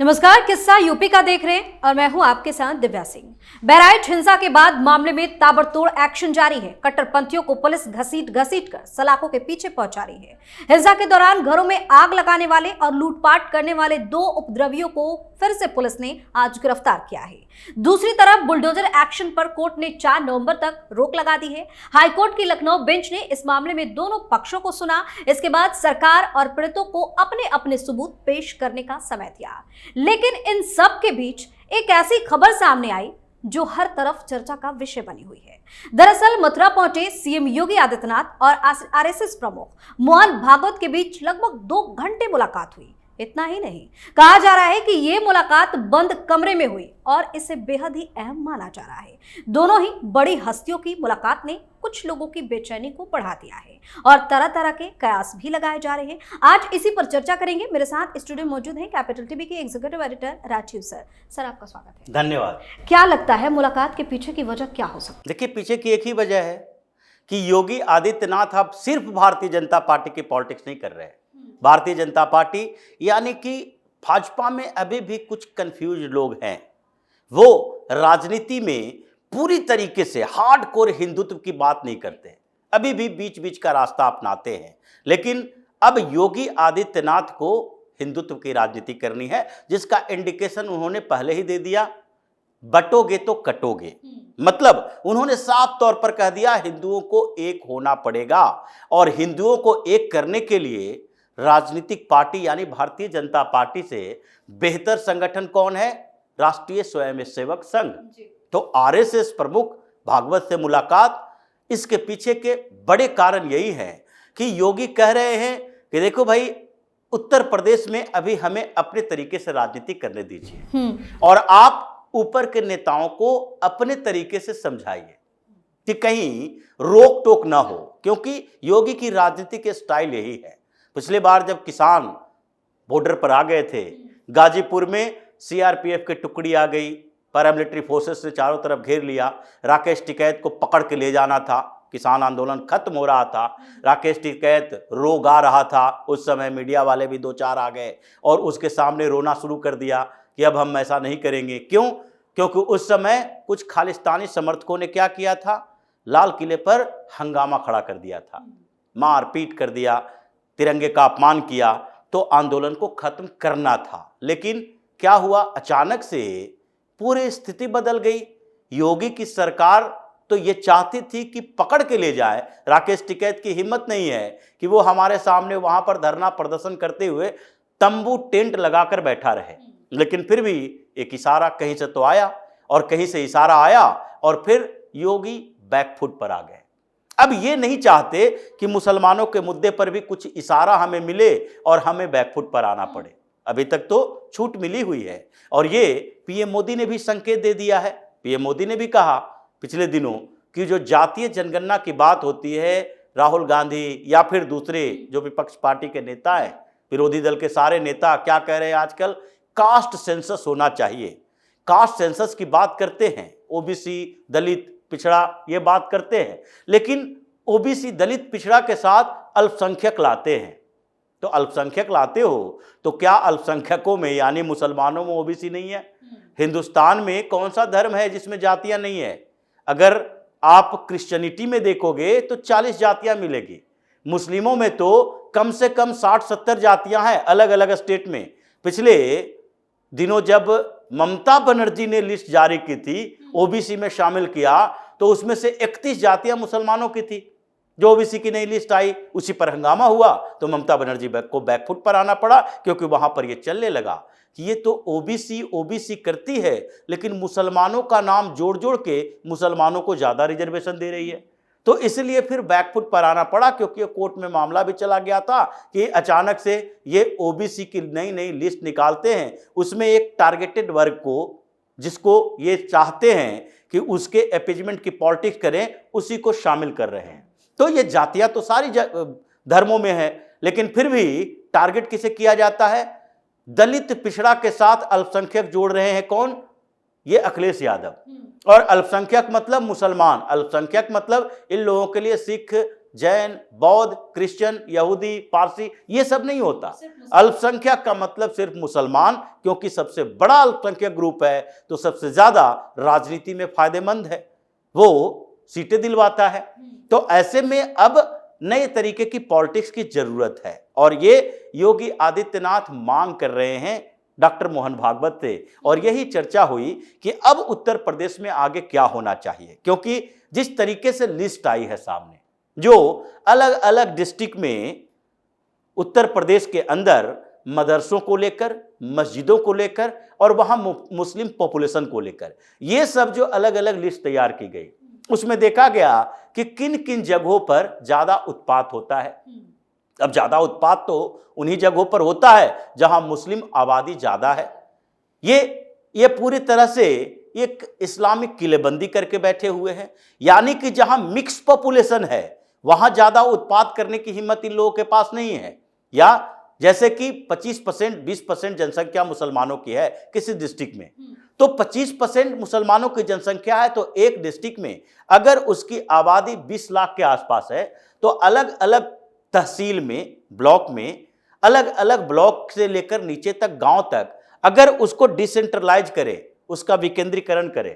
नमस्कार, किस्सा यूपी का देख रहे हैं और मैं हूं आपके साथ दिव्या सिंह। बहराइच हिंसा के बाद मामले में ताबड़तोड़ एक्शन जारी है। कट्टरपंथियों को पुलिस घसीट कर सलाखों के पीछे पहुंचा रही है। हिंसा के दौरान घरों में आग लगाने वाले और लूटपाट करने वाले 2 उपद्रवियों को फिर से पुलिस ने आज गिरफ्तार किया है। दूसरी तरफ बुलडोजर एक्शन पर कोर्ट ने 4 नवंबर तक रोक लगा दी है। हाईकोर्ट की लखनऊ बेंच ने इस मामले में दोनों पक्षों को सुना। इसके बाद सरकार और पीड़ितों को अपने अपने सबूत पेश करने का समय दिया। लेकिन इन सब के बीच एक ऐसी खबर सामने आई जो हर तरफ चर्चा का विषय बनी हुई है। दरअसल मथुरा पहुंचे सीएम योगी आदित्यनाथ और आरएसएस प्रमुख मोहन भागवत के बीच लगभग 2 घंटे मुलाकात हुई। इतना ही नहीं, कहा जा रहा है कि यह मुलाकात बंद कमरे में हुई और इसे बेहद ही अहम माना जा रहा है। दोनों ही बड़ी हस्तियों की मुलाकात ने कुछ लोगों की बेचैनी को बढ़ा दिया है और तरह तरह के कयास भी लगाए जा रहे हैं। आज इसी पर चर्चा करेंगे। मेरे साथ स्टूडियो मौजूद हैं कैपिटल टीवी के executive editor Rajiv sir. Sir, आपका स्वागत है। धन्यवाद। क्या लगता है मुलाकात के पीछे की वजह क्या हो सकती है? देखिए, पीछे की एक ही वजह है कि योगी आदित्यनाथ अब सिर्फ भारतीय जनता पार्टी की पॉलिटिक्स नहीं कर रहे हैं। भारतीय जनता पार्टी यानी कि भाजपा में अभी भी कुछ कंफ्यूज लोग हैं। वो राजनीति में पूरी तरीके से हार्डकोर हिंदुत्व की बात नहीं करते, अभी भी बीच बीच का रास्ता अपनाते हैं। लेकिन अब योगी आदित्यनाथ को हिंदुत्व की राजनीति करनी है, जिसका इंडिकेशन उन्होंने पहले ही दे दिया। बटोगे तो कटोगे, मतलब उन्होंने साफ तौर पर कह दिया हिंदुओं को एक होना पड़ेगा। और हिंदुओं को एक करने के लिए राजनीतिक पार्टी यानी भारतीय जनता पार्टी से बेहतर संगठन कौन है? राष्ट्रीय स्वयंसेवक संघ। तो आरएसएस प्रमुख भागवत से मुलाकात, इसके पीछे के बड़े कारण यही है कि योगी कह रहे हैं कि देखो भाई, उत्तर प्रदेश में अभी हमें अपने तरीके से राजनीति करने दीजिए और आप ऊपर के नेताओं को अपने तरीके से समझाइए कि कहीं रोक टोक ना हो, क्योंकि योगी की राजनीति के स्टाइल यही है। पिछली बार जब किसान बॉर्डर पर आ गए थे, गाजीपुर में सीआरपीएफ की टुकड़ी आ गई, पैरामिलिट्री फोर्सेस ने चारों तरफ घेर लिया। राकेश टिकैत को पकड़ के ले जाना था, किसान आंदोलन खत्म हो रहा था, राकेश टिकैत रो गा रहा था। उस समय मीडिया वाले भी 2-4 आ गए और उसके सामने रोना शुरू कर दिया कि अब हम ऐसा नहीं करेंगे। क्यों? क्योंकि उस समय कुछ खालिस्तानी समर्थकों ने क्या किया था? लाल किले पर हंगामा खड़ा कर दिया था, मार पीट कर दिया, तिरंगे का अपमान किया। तो आंदोलन को खत्म करना था, लेकिन क्या हुआ? अचानक से पूरी स्थिति बदल गई। योगी की सरकार तो ये चाहती थी कि पकड़ के ले जाए। राकेश टिकैत की हिम्मत नहीं है कि वो हमारे सामने वहां पर धरना प्रदर्शन करते हुए तंबू टेंट लगाकर बैठा रहे। लेकिन फिर भी एक इशारा कहीं से तो आया और कहीं से इशारा आया और फिर योगी बैकफुट पर आ गए। अब ये नहीं चाहते कि मुसलमानों के मुद्दे पर भी कुछ इशारा हमें मिले और हमें बैकफुट पर आना पड़े। अभी तक तो छूट मिली हुई है और ये पीएम मोदी ने भी संकेत दे दिया है। पीएम मोदी ने भी कहा पिछले दिनों कि जो जातीय जनगणना की बात होती है, राहुल गांधी या फिर दूसरे जो विपक्ष पार्टी के नेता हैं, विरोधी दल के सारे नेता क्या कह रहे हैं आजकल? कास्ट सेंसस होना चाहिए। कास्ट सेंसस की बात करते हैं, ओबीसी, दलित, पिछड़ा, ये बात करते हैं, लेकिन ओबीसी, दलित, पिछड़ा के साथ अल्पसंख्यक लाते हैं। तो अल्पसंख्यक लाते हो तो क्या अल्पसंख्यकों में यानी मुसलमानों में ओबीसी नहीं है? हिंदुस्तान में कौन सा धर्म है जिसमें जातियां नहीं है? अगर आप क्रिश्चियनिटी में देखोगे तो 40 जातियां मिलेगी। मुस्लिमों में तो कम से कम 60-70 जातियां हैं अलग अलग स्टेट में। पिछले दिनों जब ममता बनर्जी ने लिस्ट जारी की थी, ओबीसी में शामिल किया, तो उसमें से 31 जातियां मुसलमानों की थी। जो ओबीसी की नई लिस्ट आई उसी पर हंगामा हुआ तो ममता बनर्जी को बैकफुट पर आना पड़ा, क्योंकि वहां पर यह चलने लगा कि ये तो ओबीसी करती है, लेकिन मुसलमानों का नाम जोड़ जोड़ के मुसलमानों को ज्यादा रिजर्वेशन दे रही है। तो इसलिए फिर बैकफुट पर आना पड़ा, क्योंकि कोर्ट में मामला भी चला गया था कि अचानक से ये ओबीसी की नई लिस्ट निकालते हैं, उसमें एक टारगेटेड वर्ग को, जिसको ये चाहते हैं कि उसके अपीजमेंट की पॉलिटिक्स करें, उसी को शामिल कर रहे हैं। तो ये जातियां तो सारी धर्मों में है, लेकिन फिर भी टारगेट किसे किया जाता है? दलित, पिछड़ा के साथ अल्पसंख्यक जोड़ रहे हैं कौन? ये अखिलेश यादव। और अल्पसंख्यक मतलब मुसलमान, अल्पसंख्यक मतलब इन लोगों के लिए सिख, जैन, बौद्ध, क्रिश्चियन, यहूदी, पारसी, ये सब नहीं होता। अल्पसंख्यक का मतलब सिर्फ मुसलमान, क्योंकि सबसे बड़ा अल्पसंख्यक ग्रुप है तो सबसे ज्यादा राजनीति में फायदेमंद है, वो सीटें दिलवाता है। तो ऐसे में अब नए तरीके की पॉलिटिक्स की जरूरत है और ये योगी आदित्यनाथ मांग कर रहे हैं डॉक्टर मोहन भागवत से। और यही चर्चा हुई कि अब उत्तर प्रदेश में आगे क्या होना चाहिए, क्योंकि जिस तरीके से लिस्ट आई है सामने, जो अलग अलग डिस्ट्रिक्ट में उत्तर प्रदेश के अंदर मदरसों को लेकर, मस्जिदों को लेकर और वहां मुस्लिम पॉपुलेशन को लेकर, ये सब जो अलग अलग लिस्ट तैयार की गई, उसमें देखा गया कि किन किन जगहों पर ज्यादा उत्पात होता है। अब ज्यादा उत्पात तो उन्हीं जगहों पर होता है जहां मुस्लिम आबादी ज्यादा है। ये पूरी तरह से एक इस्लामिक किलेबंदी करके बैठे हुए हैं, यानी कि जहां मिक्स पॉपुलेशन है वहां ज्यादा उत्पात करने की हिम्मत इन लोगों के पास नहीं है। या जैसे कि 25% 20% जनसंख्या मुसलमानों की है किसी डिस्ट्रिक्ट में, तो 25% मुसलमानों की जनसंख्या है तो एक डिस्ट्रिक्ट में अगर उसकी आबादी 20 लाख के आसपास है तो अलग अलग तहसील में, ब्लॉक में, अलग अलग ब्लॉक से लेकर नीचे तक, गांव तक, अगर उसको डिसेंट्रलाइज करे, उसका विकेंद्रीकरण करे,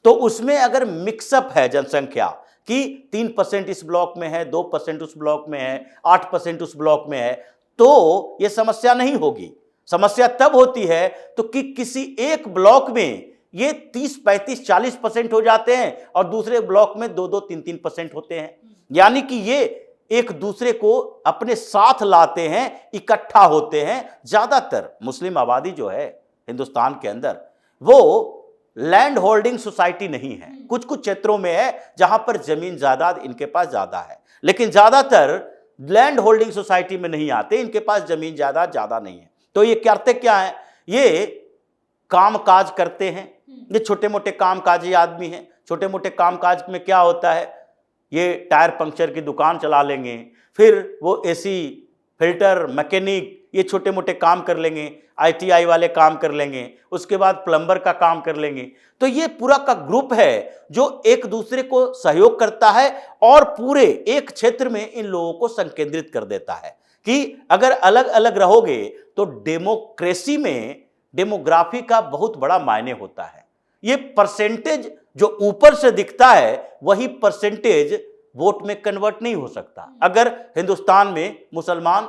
तो उसमें अगर मिक्सअप है जनसंख्या कि 3% इस ब्लॉक में है, 2% उस ब्लॉक में है, 8% उस ब्लॉक में है, तो यह समस्या नहीं होगी। समस्या तब होती है तो कि किसी एक ब्लॉक में ये 30, 35, 40% हो जाते हैं और दूसरे ब्लॉक में 2, 3, 3% होते हैं। यानी कि ये एक दूसरे को अपने साथ लाते हैं, इकट्ठा होते हैं। ज्यादातर मुस्लिम आबादी जो है हिंदुस्तान के अंदर वो लैंड होल्डिंग सोसाइटी नहीं है, कुछ कुछ क्षेत्रों में है जहां पर जमीन जायदाद इनके पास ज्यादा है, लेकिन ज्यादातर लैंड होल्डिंग सोसाइटी में नहीं आते, इनके पास जमीन जायदाद ज्यादा नहीं है। तो ये करते क्या है, ये काम काज करते हैं, ये छोटे मोटे काम काजी आदमी हैं। छोटे मोटे काम काज में क्या होता है, ये टायर पंक्चर की दुकान चला लेंगे, फिर वो एसी, फिल्टर, मैकेनिक, ये छोटे मोटे काम कर लेंगे, आईटीआई वाले काम कर लेंगे, उसके बाद प्लम्बर का काम कर लेंगे। तो ये पूरा का ग्रुप है जो एक दूसरे को सहयोग करता है और पूरे एक क्षेत्र में इन लोगों को संकेंद्रित कर देता है कि अगर अलग अलग रहोगे तो डेमोक्रेसी में डेमोग्राफी का बहुत बड़ा मायने होता है। ये परसेंटेज जो ऊपर से दिखता है वही परसेंटेज वोट में कन्वर्ट नहीं हो सकता। अगर हिंदुस्तान में मुसलमान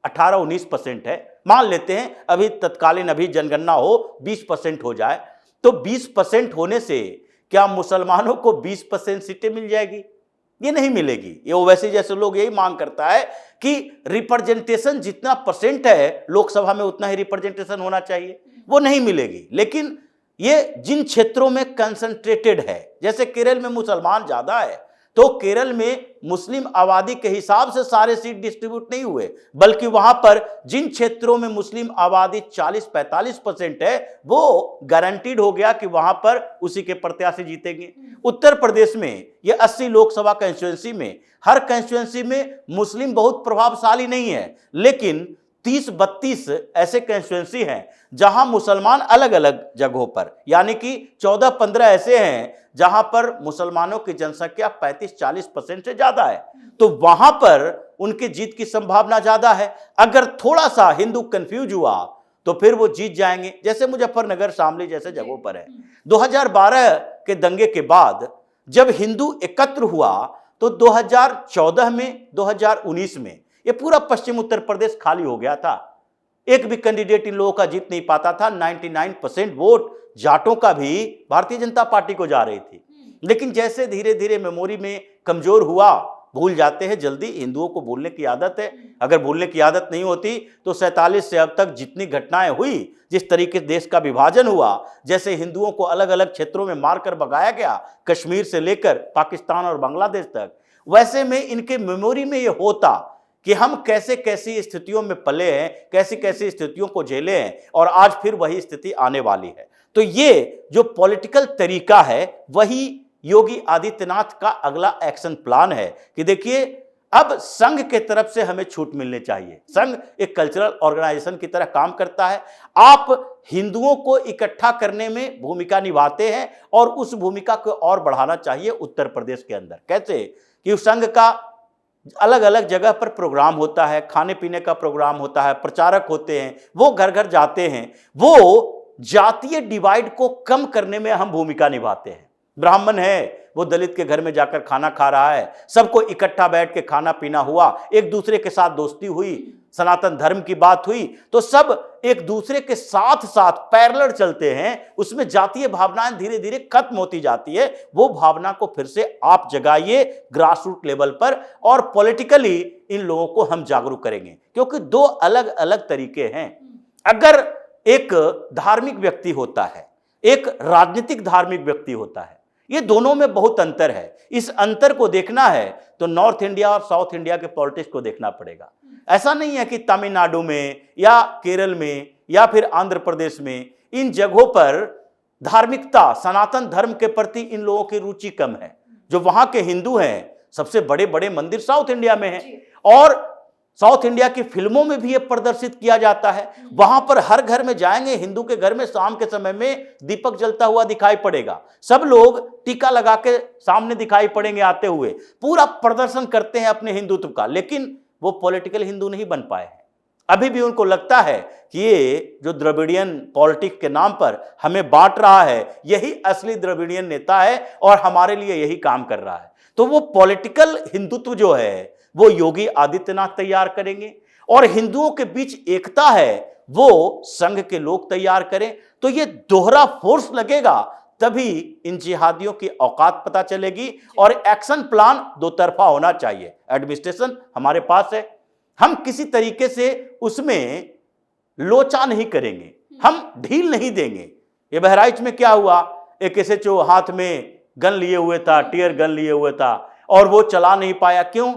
18-19% है, मान लेते हैं अभी तत्कालीन अभी जनगणना हो 20% हो जाए, तो 20% होने से क्या मुसलमानों को 20% सीटें मिल जाएगी? ये नहीं मिलेगी। ये ओवैसी जैसे लोग यही मांग करता है कि रिप्रेजेंटेशन जितना परसेंट है लोकसभा में उतना ही रिप्रेजेंटेशन होना चाहिए, वो नहीं मिलेगी। लेकिन ये जिन क्षेत्रों में कंसंट्रेटेड है, जैसे केरल में मुसलमान ज्यादा है तो केरल में मुस्लिम आबादी के हिसाब से सारे सीट डिस्ट्रीब्यूट नहीं हुए, बल्कि वहां पर जिन क्षेत्रों में मुस्लिम आबादी 40-45% है वो गारंटीड हो गया कि वहां पर उसी के प्रत्याशी जीतेंगे। उत्तर प्रदेश में ये 80 लोकसभा कंस्टिट्यूएंसी में हर कंस्टिट्यूएंसी में मुस्लिम बहुत प्रभावशाली नहीं है, लेकिन 30-32 ऐसे कंस्टिट्यूएंसी हैं जहां मुसलमान अलग अलग जगहों पर, यानी कि 14-15 ऐसे हैं जहां पर मुसलमानों की जनसंख्या 35-40% से ज्यादा है, तो वहां पर उनकी जीत की संभावना ज्यादा है। अगर थोड़ा सा हिंदू कंफ्यूज हुआ तो फिर वो जीत जाएंगे, जैसे मुजफ्फरनगर, शामली जैसे जगहों पर है। 2012 के दंगे के बाद जब हिंदू एकत्र हुआ तो 2014 में, 2019 में ये पूरा पश्चिम उत्तर प्रदेश खाली हो गया था। एक भी कैंडिडेट इन लोगों का जीत नहीं पाता था। 99% वोट जाटों का भी भारतीय जनता पार्टी को जा रही थी। लेकिन जैसे धीरे धीरे मेमोरी में कमजोर हुआ, भूल जाते हैं जल्दी, हिंदुओं को भूलने की आदत है। अगर भूलने की आदत नहीं होती तो 47 से अब तक जितनी घटनाएं हुई, जिस तरीके से देश का विभाजन हुआ, जैसे हिंदुओं को अलग अलग क्षेत्रों में मारकर भगाया गया, कश्मीर से लेकर पाकिस्तान और बांग्लादेश तक, वैसे में इनके मेमोरी में ये होता कि हम कैसे कैसी स्थितियों में पले हैं, कैसी कैसी स्थितियों को झेले हैं और आज फिर वही स्थिति आने वाली है। तो ये जो पॉलिटिकल तरीका है वही योगी आदित्यनाथ का अगला एक्शन प्लान है कि देखिए अब संघ के तरफ से हमें छूट मिलनी चाहिए। संघ एक कल्चरल ऑर्गेनाइजेशन की तरह काम करता है। आप हिंदुओं को इकट्ठा करने में भूमिका निभाते हैं और उस भूमिका को और बढ़ाना चाहिए उत्तर प्रदेश के अंदर। कैसे कि संघ का अलग अलग जगह पर प्रोग्राम होता है, खाने पीने का प्रोग्राम होता है, प्रचारक होते हैं, वो घर घर जाते हैं, वो जातीय डिवाइड को कम करने में अहम भूमिका निभाते हैं। ब्राह्मण है, वो दलित के घर में जाकर खाना खा रहा है, सबको इकट्ठा बैठ के खाना पीना हुआ, एक दूसरे के साथ दोस्ती हुई, सनातन धर्म की बात हुई, तो सब एक दूसरे के साथ साथ पैरेलल चलते हैं। उसमें जातीय भावनाएं धीरे धीरे खत्म होती जाती है। वो भावना को फिर से आप जगाइए ग्रास रूट लेवल पर, और पॉलिटिकली इन लोगों को हम जागरूक करेंगे, क्योंकि दो अलग अलग तरीके हैं। अगर एक धार्मिक व्यक्ति होता है, एक राजनीतिक धार्मिक व्यक्ति होता है, ये दोनों में बहुत अंतर है। इस अंतर को देखना है तो नॉर्थ इंडिया और साउथ इंडिया के पॉलिटिक्स को देखना पड़ेगा। ऐसा नहीं है कि तमिलनाडु में या केरल में या फिर आंध्र प्रदेश में इन जगहों पर धार्मिकता, सनातन धर्म के प्रति इन लोगों की रुचि कम है। जो वहां के हिंदू हैं, सबसे बड़े बड़े मंदिर साउथ इंडिया में हैं, और साउथ इंडिया की फिल्मों में भी ये प्रदर्शित किया जाता है। वहां पर हर घर में जाएंगे, हिंदू के घर में शाम के समय में दीपक जलता हुआ दिखाई पड़ेगा, सब लोग टीका लगा के सामने दिखाई पड़ेंगे आते हुए, पूरा प्रदर्शन करते हैं अपने हिंदुत्व का। लेकिन वो पॉलिटिकल हिंदू नहीं बन पाए हैं। अभी भी उनको लगता है कि ये जो द्रविडियन पॉलिटिक्स के नाम पर हमें बांट रहा है, यही असली द्रविडियन नेता है और हमारे लिए यही काम कर रहा है। तो वो पॉलिटिकल हिंदुत्व जो है वो योगी आदित्यनाथ तैयार करेंगे, और हिंदुओं के बीच एकता है वो संघ के लोग तैयार करें। तो ये दोहरा फोर्स लगेगा, तभी इन जिहादियों की औकात पता चलेगी। और एक्शन प्लान दो तरफा होना चाहिए। एडमिनिस्ट्रेशन हमारे पास है, हम किसी तरीके से उसमें लोचा नहीं करेंगे, हम ढील नहीं देंगे। ये बहराइच में क्या हुआ, एक एसएचओ हाथ में गन लिए हुए था, टीयर गन लिए हुए था, और वो चला नहीं पाया। क्यों?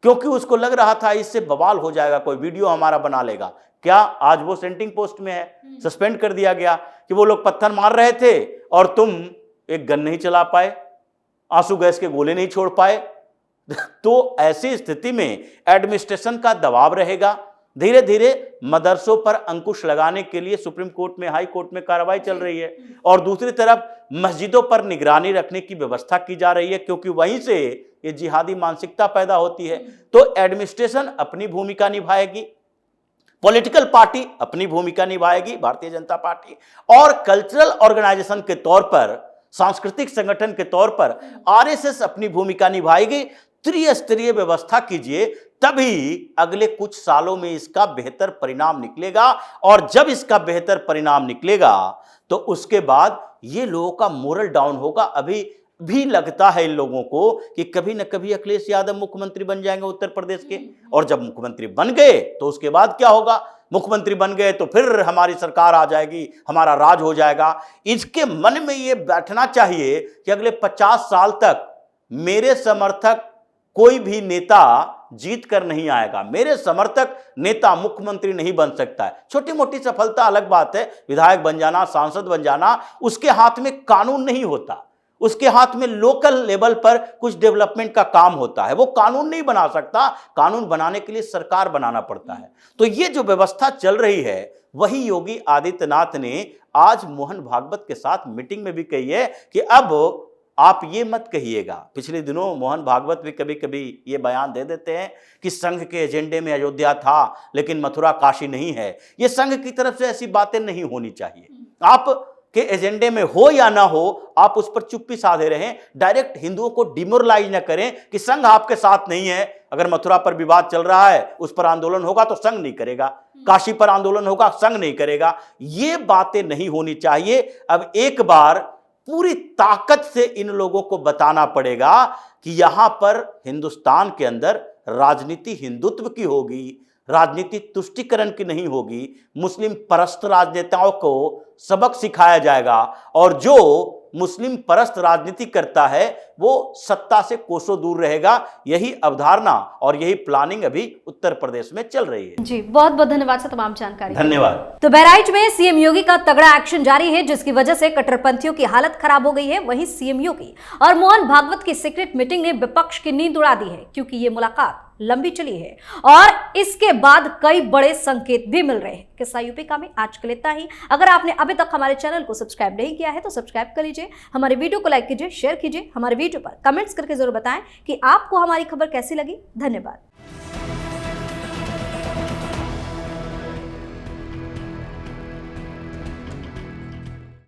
क्योंकि उसको लग रहा था इससे बवाल हो जाएगा, कोई वीडियो हमारा बना लेगा। क्या आज वो सेंटिंग पोस्ट में है, सस्पेंड कर दिया गया कि वो लोग पत्थर मार रहे थे और तुम एक गन नहीं चला पाए, आंसू गैस के गोले नहीं छोड़ पाए। तो ऐसी स्थिति में एडमिनिस्ट्रेशन का दबाव रहेगा। धीरे धीरे मदरसों पर अंकुश लगाने के लिए सुप्रीम कोर्ट में, हाई कोर्ट में कार्रवाई चल रही है, और दूसरी तरफ मस्जिदों पर निगरानी रखने की व्यवस्था की जा रही है, क्योंकि वहीं से ये जिहादी मानसिकता पैदा होती है। तो एडमिनिस्ट्रेशन अपनी भूमिका निभाएगी, पॉलिटिकल पार्टी अपनी भूमिका निभाएगी, भारतीय जनता पार्टी, और कल्चरल ऑर्गेनाइजेशन के तौर पर, सांस्कृतिक संगठन के तौर पर आरएसएस अपनी भूमिका निभाएगी। त्रिस्तरीय व्यवस्था कीजिए, तभी अगले कुछ सालों में इसका बेहतर परिणाम निकलेगा। और जब इसका बेहतर परिणाम निकलेगा तो उसके बाद ये लोगों का मोरल डाउन होगा। अभी भी लगता है इन लोगों को कि कभी न कभी अखिलेश यादव मुख्यमंत्री बन जाएंगे उत्तर प्रदेश के, और जब मुख्यमंत्री बन गए तो उसके बाद क्या होगा, मुख्यमंत्री बन गए तो फिर हमारी सरकार आ जाएगी, हमारा राज हो जाएगा। इसके मन में ये बैठना चाहिए कि अगले 50 साल तक मेरे समर्थक कोई भी नेता जीत कर नहीं आएगा, मेरे समर्थक नेता मुख्यमंत्री नहीं बन सकता है। छोटी मोटी सफलता अलग बात है, विधायक बन जाना, सांसद बन जाना, उसके हाथ में कानून नहीं होता, उसके हाथ में लोकल लेवल पर कुछ डेवलपमेंट का काम होता है। वो कानून नहीं बना सकता, कानून बनाने के लिए सरकार बनाना पड़ता है। तो ये जो व्यवस्था चल रही है, वही योगी आदित्यनाथ ने आज मोहन भागवत के साथ मीटिंग में भी कही है कि अब आप ये मत कहिएगा। पिछले दिनों मोहन भागवत भी कभी कभी ये बयान दे देते हैं कि संघ के एजेंडे में अयोध्या था लेकिन मथुरा काशी नहीं है। ये संघ की तरफ से ऐसी बातें नहीं होनी चाहिए। आप के एजेंडे में हो या ना हो, आप उस पर चुप्पी साधे रहें, डायरेक्ट हिंदुओं को डिमोरलाइज न करें कि संघ आपके साथ नहीं है। अगर मथुरा पर विवाद चल रहा है, उस पर आंदोलन होगा तो संघ नहीं करेगा, काशी पर आंदोलन होगा संघ नहीं करेगा। ये बातें नहीं होनी चाहिए। अब एक बार पूरी ताकत से इन लोगों को बताना पड़ेगा कि यहां पर हिंदुस्तान के अंदर राजनीति हिंदुत्व की होगी, राजनीति तुष्टिकरण की नहीं होगी। मुस्लिम परस्त राजनेताओं को सबक सिखाया जाएगा, और जो मुस्लिम परस्त राजनीति करता है वो सत्ता से कोसों दूर रहेगा। यही अवधारणा और यही प्लानिंग अभी उत्तर प्रदेश में चल रही है। जी, बहुत बहुत धन्यवाद सर तमाम जानकारी। धन्यवाद। तो बहराइच में सीएम योगी का तगड़ा एक्शन जारी है, जिसकी वजह से कट्टरपंथियों की हालत खराब हो गई है। वहीं सीएम योगी और मोहन भागवत की सीक्रेट मीटिंग ने विपक्ष की नींद उड़ा दी है, क्योंकि ये मुलाकात लंबी चली है और इसके बाद कई बड़े संकेत भी मिल रहे हैं। किस्सा यूपी का में आज के लिए इतना ही। अगर आपने अभी तक हमारे चैनल को सब्सक्राइब नहीं किया है तो सब्सक्राइब कर लीजिए, हमारे वीडियो को लाइक कीजिए, शेयर कीजिए, हमारे वीडियो पर कमेंट्स करके जरूर बताएं कि आपको हमारी खबर कैसी लगी। धन्यवाद।